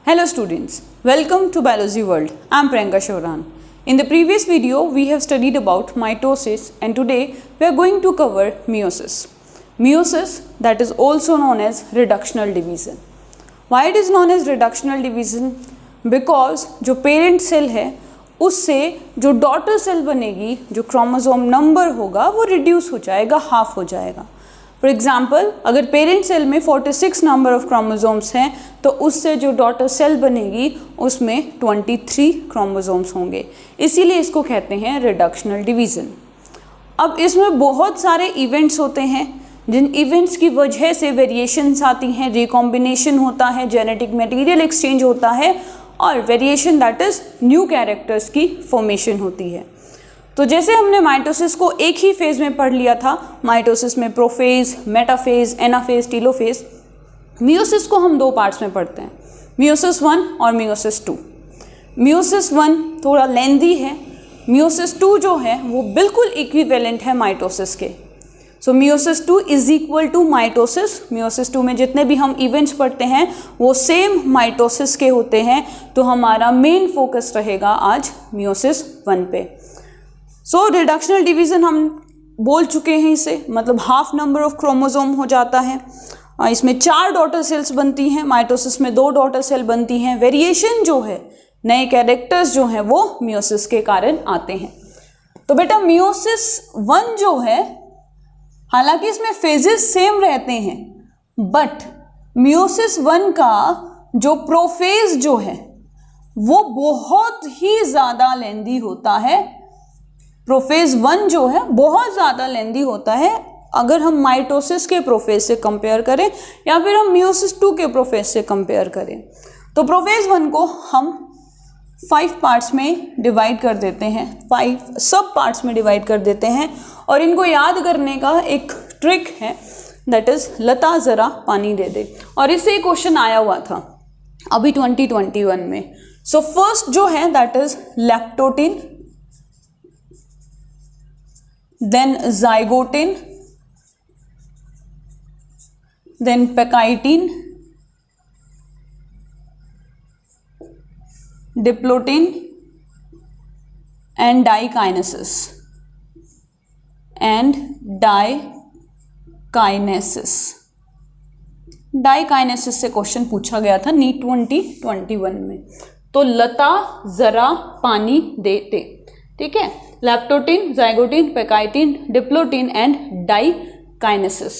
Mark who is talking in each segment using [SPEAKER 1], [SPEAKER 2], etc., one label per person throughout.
[SPEAKER 1] Hello students, welcome to Biology World. I am Priyanka Shauran. In the previous video, we have studied about mitosis and today we are going to cover meiosis. Meiosis, that is also known as reductional division. Why it is known as reductional division? Because जो parent cell है उससे जो daughter cell बनेगी, जो chromosome number होगा वो reduce हो जाएगा, हाफ हो जाएगा. फॉर एग्जाम्पल, अगर पेरेंट सेल में 46 नंबर ऑफ क्रोमोसोम्स हैं तो उससे जो डॉटर सेल बनेगी उसमें 23 क्रोमोसोम्स होंगे. इसीलिए इसको कहते हैं रिडक्शनल डिवीज़न. अब इसमें बहुत सारे इवेंट्स होते हैं जिन इवेंट्स की वजह से वेरिएशंस आती हैं, रिकॉम्बिनेशन होता है, जेनेटिक मटेरियल एक्सचेंज होता है और variation that is new characters की फॉर्मेशन होती है. तो जैसे हमने माइटोसिस को एक ही फेज़ में पढ़ लिया था, माइटोसिस में prophase, metaphase, anaphase, telophase. Meiosis को हम दो पार्ट्स में पढ़ते हैं, मियोसिस 1 और मियोसिस 2. मियोसिस 1 थोड़ा लेंदी है, मियोसिस 2 जो है वो बिल्कुल इक्विवेलेंट है माइटोसिस के. So meiosis 2 is equal to mitosis. Meiosis 2 में जितने भी हम इवेंट्स पढ़ते हैं वो सेम माइटोसिस के होते हैं. तो हमारा मेन फोकस रहेगा आज मियोसिस 1 पे. सो रिडक्शनल डिवीज़न हम बोल चुके हैं, इसे मतलब हाफ नंबर ऑफ क्रोमोसोम हो जाता है. इसमें 4 डॉटर सेल्स बनती हैं, माइटोसिस में 2 डॉटर सेल बनती हैं. वेरिएशन जो है, नए कैरेक्टर्स जो हैं वो मियोसिस के कारण आते हैं. तो बेटा मियोसिस 1 जो है, हालांकि इसमें फेजेस सेम रहते हैं बट मियोसिस 1 का जो प्रोफेज जो है वो बहुत ही ज़्यादा लेंदी होता है. प्रोफेज 1 जो है बहुत ज़्यादा लेंदी होता है अगर हम माइटोसिस के प्रोफेज से कंपेयर करें या फिर हम मियोसिस 2 के प्रोफेज से कंपेयर करें. तो प्रोफेज 1 को हम 5 पार्ट्स में डिवाइड कर देते हैं, 5 सब पार्ट्स में डिवाइड कर देते हैं. और इनको याद करने का एक ट्रिक है, दैट इज़ लता ज़रा पानी दे दे. और इससे क्वेश्चन आया हुआ था अभी 2021 में. सो फर्स्ट जो है that is leptotene, then zygotin, then pectin, diplotin and dikinesis diakinesis से क्वेश्चन पूछा गया था नीट 2021 में. तो लता जरा पानी देते, ठीक है. लैप्टोटिन, zygotene, pachytene, diplotene and diakinesis.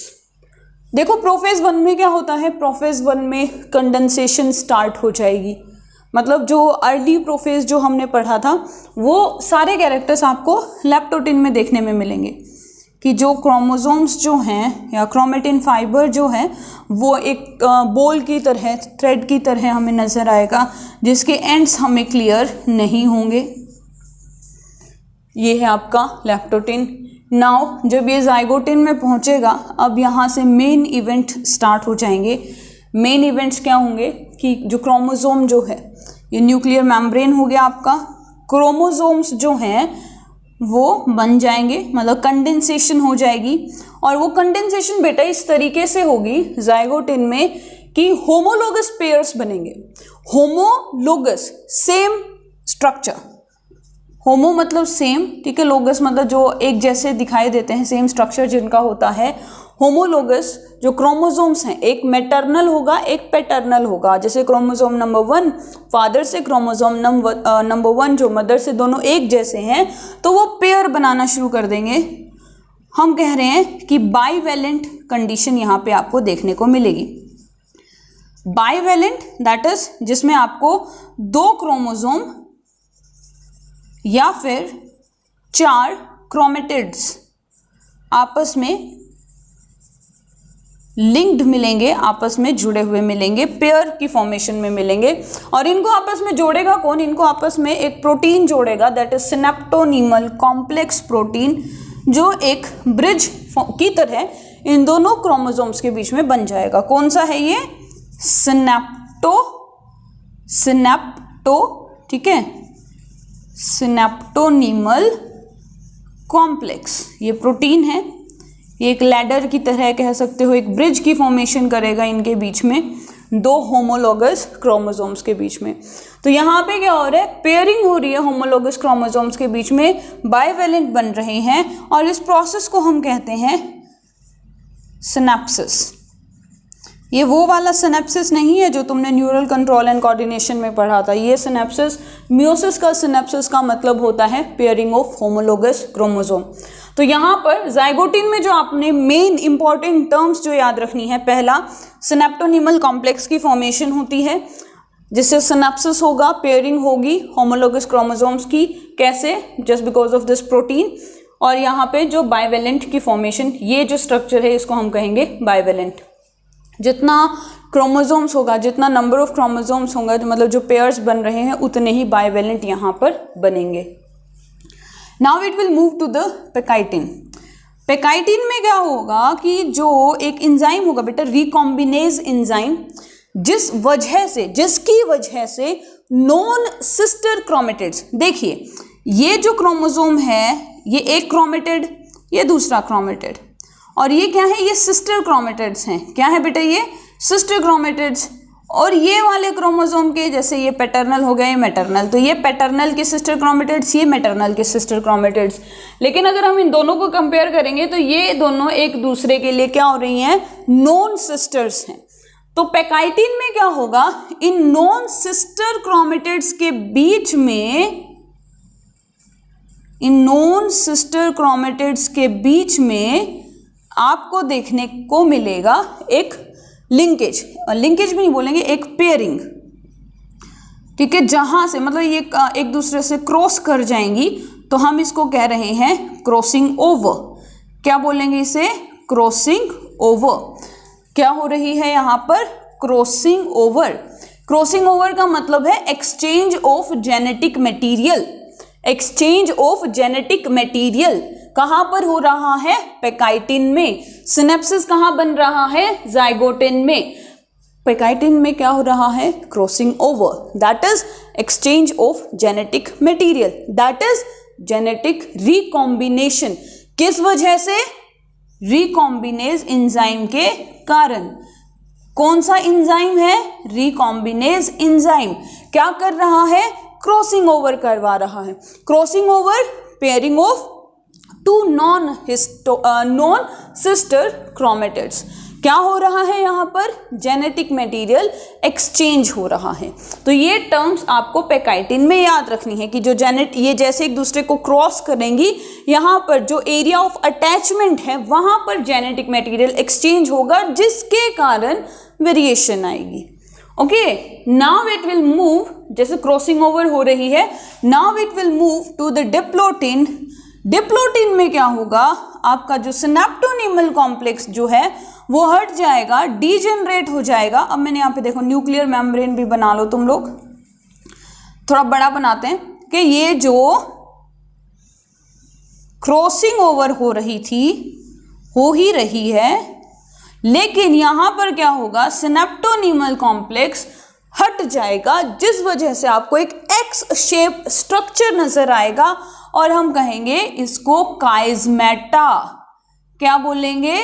[SPEAKER 1] देखो प्रोफेज 1 में क्या होता है, प्रोफेज 1 में कंडेंसेशन स्टार्ट हो जाएगी. मतलब जो अर्ली प्रोफेज जो हमने पढ़ा था वो सारे कैरेक्टर्स आपको लैप्टोटिन में देखने में मिलेंगे कि जो क्रोमोसोम्स जो हैं या क्रोमेटिन फाइबर जो है वो एक बॉल की तरह, थ्रेड की तरह हमें नज़र आएगा जिसके एंड्स हमें क्लियर नहीं होंगे. ये है आपका लैप्टोटिन. नाउ जब ये जाइगोटिन में पहुंचेगा, अब यहाँ से मेन इवेंट स्टार्ट हो जाएंगे. मेन इवेंट्स क्या होंगे कि जो क्रोमोसोम जो है, ये न्यूक्लियर मेम्ब्रेन हो गया आपका, क्रोमोसोम्स जो हैं वो बन जाएंगे, मतलब कंडेंसेशन हो जाएगी. और वो कंडेंसेशन बेटा इस तरीके से होगी जाइगोटिन में कि होमोलोगस पेयर्स बनेंगे. होमोलोगस, सेम स्ट्रक्चर, होमो मतलब सेम, ठीक है, लोगस मतलब जो एक जैसे दिखाई देते हैं, सेम स्ट्रक्चर जिनका होता है. होमोलोगस जो क्रोमोसोम्स हैं, एक मैटरनल होगा एक पैटर्नल होगा. जैसे क्रोमोसोम नंबर 1 फादर से, क्रोमोसोम नंबर 1 जो मदर से, दोनों एक जैसे हैं तो वो पेयर बनाना शुरू कर देंगे. हम कह रहे हैं कि बाईवैलेंट कंडीशन यहाँ पे आपको देखने को मिलेगी. बाईवैलेंट दैट इज जिसमें आपको 2 क्रोमोसोम या फिर 4 क्रोमेटिड्स आपस में लिंक्ड मिलेंगे, आपस में जुड़े हुए मिलेंगे, पेयर की फॉर्मेशन में मिलेंगे. और इनको आपस में जोड़ेगा कौन? इनको आपस में एक प्रोटीन जोड़ेगा, दैट इज सिनेप्टोनीमल कॉम्प्लेक्स प्रोटीन, जो एक ब्रिज की तरह इन दोनों क्रोमोसोम्स के बीच में बन जाएगा. कौन सा है ये? सिनेप्टो, ठीक है, सिनेप्टोनीमल कॉम्प्लेक्स. ये प्रोटीन है, ये एक लैडर की तरह कह सकते हो, एक ब्रिज की फॉर्मेशन करेगा इनके बीच में. दो होमोलॉगस क्रोमोसोम्स के बीच में। तो यहाँ पे क्या हो रहा है, पेयरिंग हो रही है होमोलॉगस क्रोमोसोम्स के बीच में, बाइवेलेंट बन रहे हैं और इस प्रोसेस को हम कहते हैं सिनेप्सिस। ये वो वाला सिनेप्सिस नहीं है जो तुमने न्यूरल कंट्रोल एंड कोऑर्डिनेशन में पढ़ा था, ये सिनेप्सिस मियोसिस का सिनेप्सिस का मतलब होता है पेयरिंग ऑफ होमोलॉगस क्रोमोसोम। तो यहाँ पर जाइगोटिन में जो आपने मेन इंपॉर्टेंट टर्म्स जो याद रखनी है, पहला सिनेप्टोनिमल कॉम्प्लेक्स की फॉर्मेशन होती है जिससे सिनेप्सिस होगा, पेयरिंग होगी होमोलॉगस क्रोमोसोम्स की, कैसे, just because of this protein. और यहाँ पे जो बाइवेलेंट की फॉर्मेशन, ये जो स्ट्रक्चर है इसको हम कहेंगे बाइवेलेंट। जितना क्रोमोसोम्स होगा, जितना नंबर ऑफ क्रोमोसोम्स होगा, मतलब जो पेयर्स बन रहे हैं, उतने ही बाइवेलेंट यहाँ पर बनेंगे। Now it will move to the pachytene. Pachytene में क्या होगा कि जो एक एंजाइम होगा बेटा, रिकॉम्बिनेज एंजाइम, जिसकी वजह से नॉन सिस्टर क्रोमेटिड्स, देखिए ये जो क्रोमोसोम है, ये एक क्रोमेटिड, ये दूसरा क्रोमेटिड, और ये क्या है, ये सिस्टर क्रोमेटिड्स हैं। क्या है बेटा, ये सिस्टर क्रोमेटिड्स। और ये वाले क्रोमोसोम के, जैसे ये पैटर्नल हो गए, मैटरनल, तो ये पैटर्नल के सिस्टर क्रोमेटिड्स, ये मैटरनल के सिस्टर क्रोमेटिड्स। लेकिन अगर हम इन दोनों को कंपेयर करेंगे तो ये दोनों एक दूसरे के लिए क्या हो रही हैं, नॉन सिस्टर्स हैं। तो पेकाइटिन में क्या होगा, इन नॉन सिस्टर क्रोमेटिड्स के बीच में, इन नॉन सिस्टर क्रोमेटिड्स के बीच में आपको देखने को मिलेगा एक लिंकेज, लिंकेज भी नहीं बोलेंगे, एक पेयरिंग, ठीक है, जहां से मतलब ये एक दूसरे से क्रॉस कर जाएंगी, तो हम इसको कह रहे हैं क्रॉसिंग ओवर। क्या बोलेंगे इसे, क्रॉसिंग ओवर। क्या हो रही है यहाँ पर, क्रॉसिंग ओवर। क्रॉसिंग ओवर का मतलब है exchange of genetic material, exchange of genetic material कहां पर हो रहा है, पेकाइटिन में। सिनेप्सिस कहां बन रहा है, जाइगोटिन में। पेकाइटिन में क्या हो रहा है, crossing over, that is exchange of genetic material, that is genetic recombination. किस वजह से, रिकॉम्बिनेज एंजाइम के कारण। कौन सा एंजाइम है, रिकॉम्बिनेज एंजाइम। क्या कर रहा है, क्रॉसिंग ओवर करवा रहा है। Crossing over, pairing of two non sister chromatids. क्या हो रहा है यहाँ पर, जेनेटिक मटेरियल एक्सचेंज हो रहा है। तो ये टर्म्स आपको पेकाइटिन में याद रखनी है कि जो ये जैसे एक दूसरे को क्रॉस करेंगी, यहाँ पर जो एरिया ऑफ अटैचमेंट है वहां पर जेनेटिक मटेरियल एक्सचेंज होगा, जिसके कारण वेरिएशन आएगी। Okay, now it will move, जैसे क्रॉसिंग ओवर हो रही है, now it will move to the diplotene. Diplotene में क्या होगा, आपका जो सिनेप्टोनिमल कॉम्प्लेक्स जो है वो हट जाएगा, डीजेनरेट हो जाएगा। अब मैंने यहाँ पे देखो न्यूक्लियर मेम्ब्रेन भी बना लो तुम लोग, थोड़ा बड़ा बनाते हैं कि ये जो क्रॉसिंग ओवर हो रही थी, हो ही रही है, लेकिन यहां पर क्या होगा, सिनेप्टोनिमल कॉम्प्लेक्स हट जाएगा, जिस वजह से आपको एक एक्स शेप स्ट्रक्चर नजर आएगा और हम कहेंगे इसको काइज़मेटा। क्या बोलेंगे,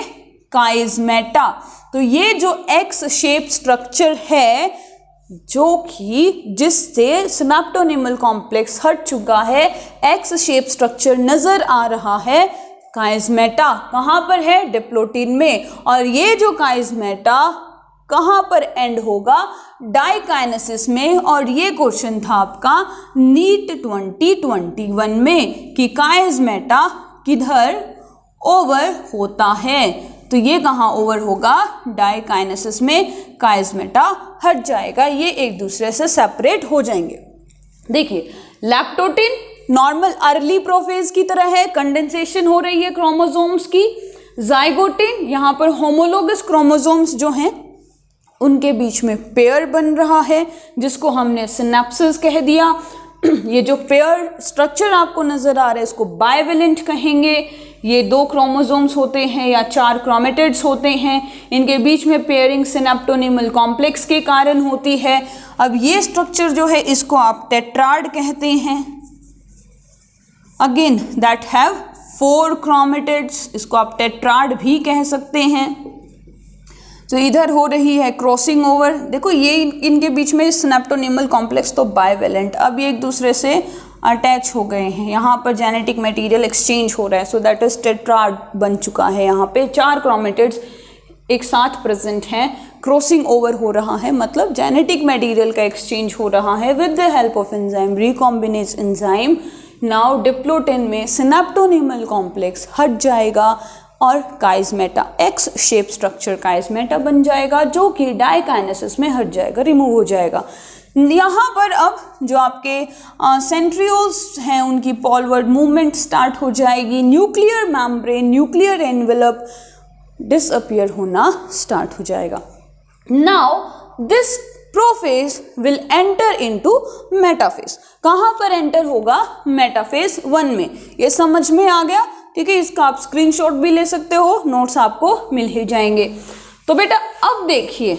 [SPEAKER 1] काइज़मेटा। तो ये जो एक्स शेप स्ट्रक्चर है, जो कि जिससे सिनेप्टोनिमल कॉम्प्लेक्स हट चुका है, एक्स शेप स्ट्रक्चर नजर आ रहा है, काइज़मेटा। कहाँ पर है, डिप्लोटिन में। और ये जो काइज़मेटा कहाँ पर एंड होगा, डाइकाइनेसिस में। और ये क्वेश्चन था आपका नीट 2021 में कि काइज़मेटा किधर ओवर होता है। तो ये कहाँ ओवर होगा, डाइकाइनेसिस में काइज़मेटा हट जाएगा, ये एक दूसरे से सेपरेट हो जाएंगे। देखिए लैप्टोटिन नॉर्मल अर्ली प्रोफेज की तरह है, कंडेंसेशन हो रही है क्रोमोसोम्स की। जाइगोटिन यहाँ पर होमोलोगस क्रोमोसोम्स जो हैं उनके बीच में पेयर बन रहा है, जिसको हमने सिनेप्सिस कह दिया। ये जो पेयर स्ट्रक्चर आपको नजर आ रहा है इसको बाइवेलेंट कहेंगे। ये 2 क्रोमोसोम्स होते हैं या 4 क्रोमेटिड्स होते हैं, इनके बीच में पेयरिंग सिनेप्टोनिमल कॉम्प्लेक्स के कारण होती है। अब ये स्ट्रक्चर जो है इसको आप टेट्राड कहते हैं, अगेन दैट हैव 4 क्रोमेटिड्स, इसको आप टेट्राड भी कह सकते हैं। तो इधर हो रही है क्रॉसिंग ओवर, देखो ये इनके बीच में सिनेप्टोनिमल कॉम्प्लेक्स तो बाइवेलेंट, अब ये एक दूसरे से अटैच हो गए हैं, यहाँ पर जेनेटिक मटेरियल एक्सचेंज हो रहा है, सो दैट इज टेट्राड बन चुका है। यहाँ पे 4 क्रोमेटिड्स एक साथ प्रेजेंट हैं, क्रॉसिंग ओवर हो रहा है, मतलब जेनेटिक मटेरियल का एक्सचेंज हो रहा है with the help of enzyme, recombinase enzyme. Now diplotene में सिनेप्टोनिमल कॉम्प्लेक्स हट जाएगा और chiasmata X shape structure chiasmata बन जाएगा, जो कि डाइकाइनेसिस में हट जाएगा, रिमूव हो जाएगा। यहाँ पर अब जो आपके सेंट्रियोल्स हैं उनकी पॉलवर्ड मूवमेंट स्टार्ट हो जाएगी, nuclear membrane, nuclear envelope disappear होना स्टार्ट हो जाएगा। Now this prophase will enter into metaphase. कहाँ पर एंटर होगा? मेटाफेज 1 में। ये समझ में आ गया? ठीक है, इसका आप स्क्रीनशॉट भी ले सकते हो, नोट्स आपको मिल ही जाएंगे। तो बेटा अब देखिए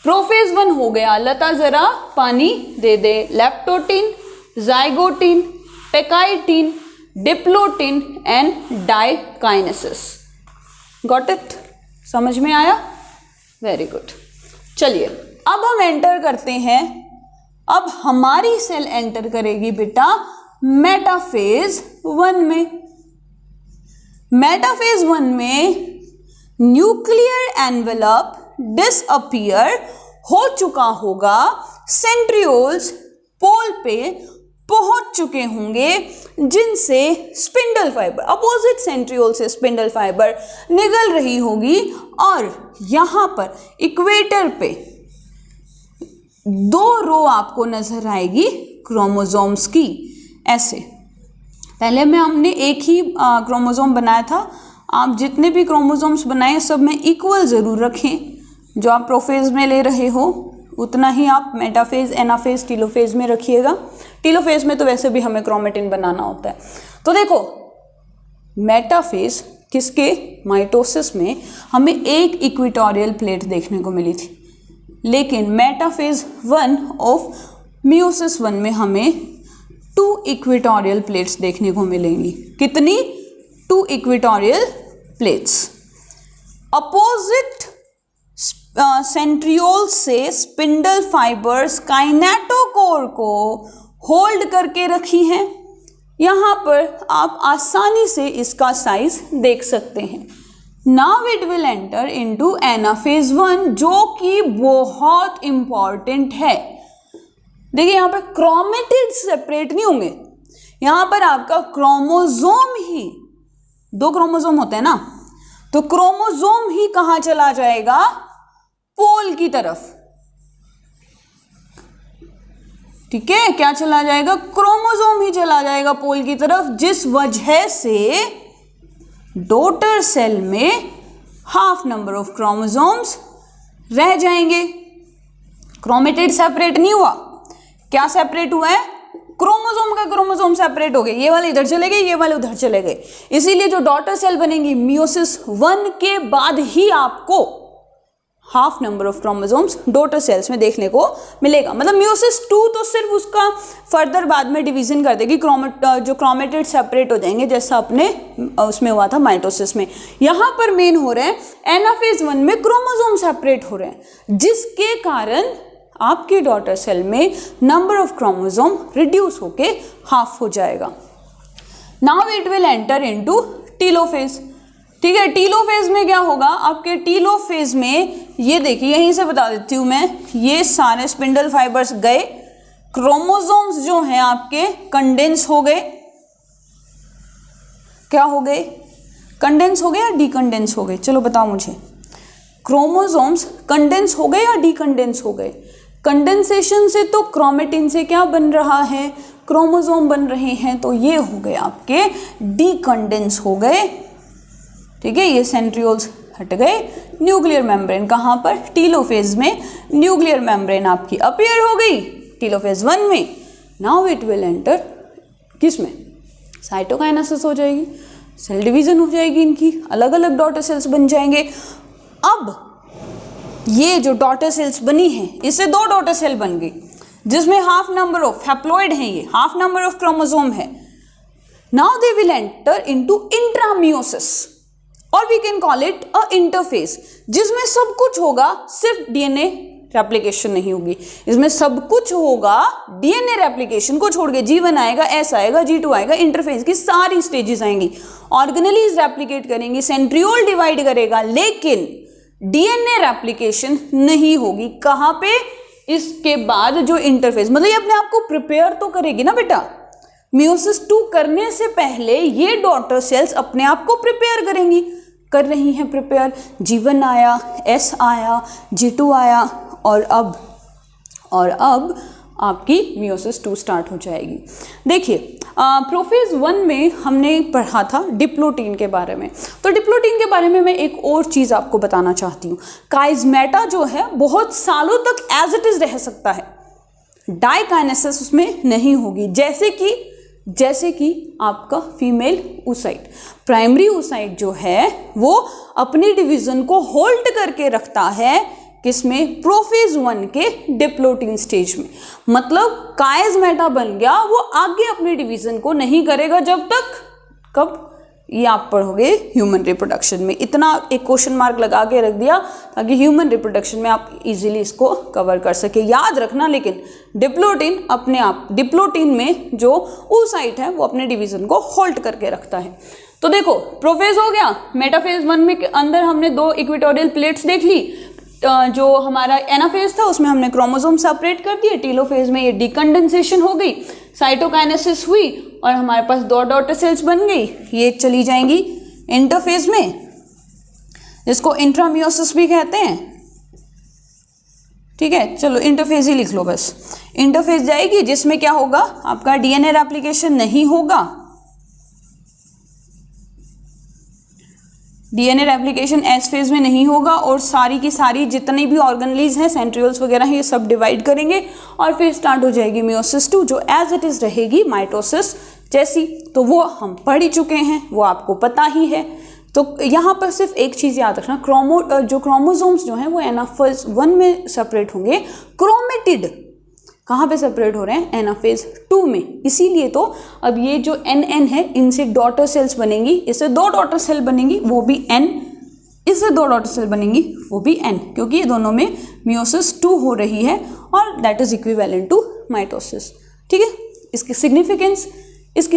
[SPEAKER 1] प्रोफेज 1 हो गया, लता जरा पानी दे दे। Leptotene, zygotene, pachytene, diplotene and diakinesis. Got it? समझ में आया? Very good. चलिए अब हम एंटर करते हैं, अब हमारी सेल एंटर करेगी बेटा मेटाफेज 1 में। मेटाफेज 1 में न्यूक्लियर एनवेलप डिसअपियर हो चुका होगा, सेंट्रियोल्स पोल पे पहुंच चुके होंगे, जिनसे स्पिंडल फाइबर, अपोजिट सेंट्रियोल से स्पिंडल फाइबर निकल रही होगी, और यहां पर इक्वेटर पे 2 रो आपको नजर आएगी क्रोमोसोम्स की, ऐसे। पहले में हमने एक ही क्रोमोसोम बनाया था, आप जितने भी क्रोमोसोम्स बनाए सब में इक्वल ज़रूर रखें। जो आप प्रोफेज में ले रहे हो उतना ही आप मेटाफेज, एनाफेज, टीलोफेज में रखिएगा। टीलोफेज में तो वैसे भी हमें क्रोमेटिन बनाना होता है। तो देखो मेटाफेज किसके? माइटोसिस में हमें एक इक्वेटोरियल प्लेट देखने को मिली थी, लेकिन मेटाफेज 1 ऑफ मियोसिस 1 में हमें 2 इक्वेटोरियल प्लेट्स देखने को मिलेंगी। कितनी? 2 इक्वेटोरियल प्लेट्स। अपोजिट सेंट्रियोल से स्पिंडल फाइबर्स काइनेटोकोर को होल्ड करके रखी हैं। यहाँ पर आप आसानी से इसका साइज देख सकते हैं। Now it will enter into anaphase 1, जो कि बहुत इंपॉर्टेंट है। देखिए यहाँ पर क्रोमेटिड सेपरेट नहीं होंगे, यहाँ पर आपका क्रोमोसोम ही, 2 क्रोमोसोम होते हैं ना, तो क्रोमोसोम ही कहाँ चला जाएगा? पोल की तरफ। ठीक है, क्या चला जाएगा? क्रोमोसोम ही चला जाएगा पोल की तरफ, जिस वजह से डॉटर सेल में हाफ नंबर ऑफ क्रोमोसोम्स रह जाएंगे। क्रोमेटिड सेपरेट नहीं हुआ, क्या सेपरेट हुआ है? क्रोमोसोम का क्रोमोसोम सेपरेट हो गए, ये वाले इधर चले गए, ये वाले उधर चले गए। इसीलिए जो डॉटर सेल बनेगी मियोसिस 1 के बाद ही आपको half number of chromosomes daughter cells में देखने को मिलेगा। मतलब मियोसिस 2 तो सिर्फ उसका फर्दर बाद में डिवीजन कर देगी, जो क्रोमेटिड सेपरेट हो जाएंगे, जैसा अपने उसमें हुआ था माइटोसिस में। यहाँ पर मेन हो रहा है एनाफेज 1 में क्रोमोसोम सेपरेट हो रहे हैं, जिसके कारण आपकी डॉटर सेल में नंबर ऑफ क्रोमोसोम रिड्यूस होके हाफ हो जाएगा। Now it will enter into telophase. ठीक है, टीलोफेज में क्या होगा? आपके टीलोफेज में ये देखिए, यहीं से बता देती हूँ मैं, ये सारे स्पिंडल फाइबर्स गए, क्रोमोसोम्स जो हैं आपके कंडेंस हो गए। क्या हो गए? कंडेंस हो गए या डीकंडेंस हो गए? चलो बताओ मुझे, क्रोमोसोम्स कंडेंस हो गए या डीकंडेंस हो गए? कंडेंसेशन से तो क्रोमेटिन से क्या बन रहा है? क्रोमोसोम बन रहे हैं, तो ये हो गए आपके डीकंडेंस हो गए। ठीक है, ये सेंट्रियोल्स हट गए। न्यूक्लियर मेम्ब्रेन कहाँ पर? टीलोफेज में न्यूक्लियर मेम्ब्रेन आपकी अपीयर हो गई टीलोफेज 1 में। नाउ इट विल एंटर किस में? साइटोकाइनेसिस हो जाएगी, सेल डिवीजन हो जाएगी, इनकी अलग अलग डॉटर सेल्स बन जाएंगे। अब ये जो डॉटर सेल्स बनी हैं, इससे 2 डॉटर सेल बन गई, जिसमें हाफ नंबर ऑफ हैप्लॉइड हैं, ये हाफ नंबर ऑफ क्रोमोसोम है। Now they will enter into intrameiosis और we can call it a interphase, जिसमें सब कुछ होगा, सिर्फ डीएनए रेप्लिकेशन नहीं होगी। इसमें सब कुछ होगा, डीएनए रेप्लिकेशन को छोड़ के G1 आएगा, S आएगा, G2 आएगा, इंटरफेस की सारी स्टेजेस आएंगी, ऑर्गेनेलीज रेप्लिकेट करेंगी, सेंट्रियोल डिवाइड करेगा, लेकिन डीएनए रेप्लिकेशन नहीं होगी। कहां पे? इसके बाद जो इंटरफेस, मतलब ये अपने आप को प्रिपेयर तो करेगी ना बेटा, मियोसिस 2 करने से पहले ये डॉटर सेल्स अपने आप को प्रिपेयर करेंगी, कर रही हैं प्रिपेयर। G1 आया, S आया, G2 आया, और अब आपकी मियोसिस 2 स्टार्ट हो जाएगी। देखिए प्रोफेज 1 में हमने पढ़ा था डिप्लोटीन के बारे में, तो डिप्लोटीन के बारे में मैं एक और चीज़ आपको बताना चाहती हूँ। काइजमेटा जो है बहुत सालों तक एज इट इज रह सकता है, डाइकाइनेसिस उसमें नहीं होगी। जैसे कि आपका फीमेल oocyte, प्राइमरी oocyte जो है वो अपनी डिवीजन को होल्ड करके रखता है, किसमें? प्रोफेज 1 के डिप्लोटीन स्टेज में। मतलब काइजमेटा बन गया, वो आगे अपने डिवीजन को नहीं करेगा जब तक, कब? ये आप पढ़ोगे ह्यूमन रिप्रोडक्शन में। इतना एक क्वेश्चन मार्क लगा के रख दिया ताकि ह्यूमन रिप्रोडक्शन में आप इजीली इसको कवर कर सके। याद रखना लेकिन डिप्लोटीन अपने आप, डिप्लोटीन में जो oocyte है वो अपने डिवीजन को होल्ड करके रखता है। तो देखो प्रोफेज हो गया, मेटाफेज 1 में अंदर हमने 2 इक्वेटोरियल प्लेट्स देख ली, जो हमारा एनाफेज था उसमें हमने क्रोमोसोम सेपरेट कर दिए, टीलोफेज में ये डिकंडेंसेशन हो गई, साइटोकाइनेसिस हुई और हमारे पास 2 डॉटर सेल्स बन गई, ये चली जाएंगी इंटरफेज में, जिसको इंट्रामियोसिस भी कहते हैं। ठीक है, चलो इंटरफेज ही लिख लो बस। इंटरफेज जाएगी जिसमें क्या होगा, आपका डीएनए रेप्लिकेशन नहीं होगा, डीएनए रेप्लिकेशन एस फेज में नहीं होगा, और सारी की सारी जितनी भी ऑर्गेनेलीज हैं, सेंट्रियोल्स वगैरह हैं, ये सब डिवाइड करेंगे और फिर स्टार्ट हो जाएगी मियोसिस 2, जो एज इट इज रहेगी माइटोसिस जैसी। तो वो हम पढ़ ही चुके हैं, वो आपको पता ही है। तो यहाँ पर सिर्फ एक चीज़ याद रखना, जो क्रोमोसोम्स जो हैं वो एनाफेज 1 में सेपरेट होंगे, क्रोमेटिड कहाँ पे सेपरेट हो रहे हैं? एनाफेज 2 में। इसीलिए तो अब ये जो NN है, इनसे डॉटर सेल्स बनेंगी, इससे 2 डॉटर सेल बनेंगी वो भी N, इससे 2 डॉटर सेल बनेंगी वो भी N, क्योंकि ये दोनों में मियोसिस 2 हो रही है और that is equivalent to mitosis. ठीक है, इसकी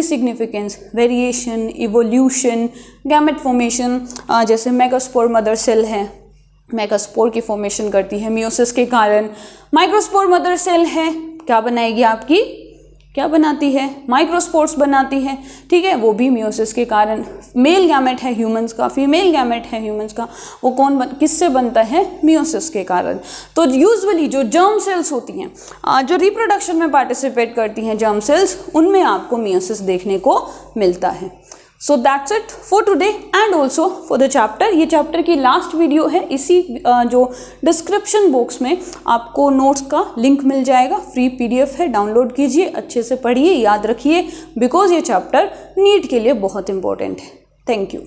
[SPEAKER 1] significance variation, evolution, gamete formation, जैसे मेगास्पोर मदर सेल है, मेगास्पोर की फॉर्मेशन करती है मियोसिस के कारण। माइक्रोस्पोर मदर सेल है, क्या बनाएगी आपकी? क्या बनाती है? माइक्रोस्पोर्स बनाती है। ठीक है, वो भी मियोसिस के कारण। मेल गैमेट है ह्यूमंस का, फीमेल गैमेट है ह्यूमंस का, वो किससे बनता है? मियोसिस के कारण। तो यूजुअली जो जर्म सेल्स होती हैं, जो रिप्रोडक्शन में पार्टिसिपेट करती हैं जर्म सेल्स, उनमें आपको मियोसिस देखने को मिलता है। So that's it for today and also for the chapter. ये चैप्टर की लास्ट वीडियो है, इसी जो डिस्क्रिप्शन बॉक्स में आपको नोट्स का लिंक मिल जाएगा, फ्री PDF है, डाउनलोड कीजिए, अच्छे से पढ़िए, याद रखिए, बिकॉज ये चैप्टर नीट के लिए बहुत इंपॉर्टेंट है। Thank you.